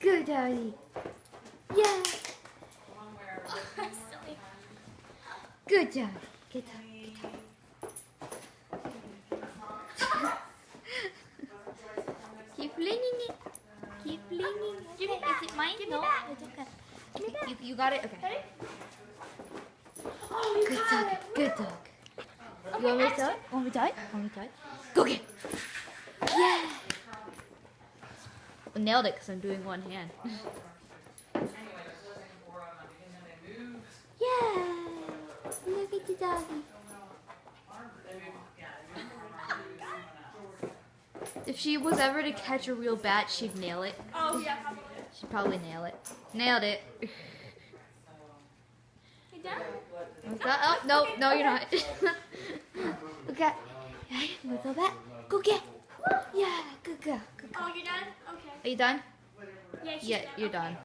Good doggy. Yeah. Silly. Good dog. Good dog. Keep leaning it. Keep leaning. Give me Okay, back. is it mine? Give me No, back. it's okay. Give me back. You got it? Okay. Ready? Oh, you Good got dog. it. Good dog. Okay, You want me to next tie? Want me to tie? Want me to tie? Go get. Yeah. I nailed it because I'm doing one hand. Yeah. Look at the doggy. If she was ever to catch a real bat, she'd nail it. Oh, yeah, probably. She'd probably nail it. Nailed it. You done? Was that? Oh, no, no, you're not. Okay. Hey, little bat. Go get. Yeah, good girl. Good girl. Oh, you're done? Okay. Are you done? Yeah, she's Yeah, done. you're Okay. done.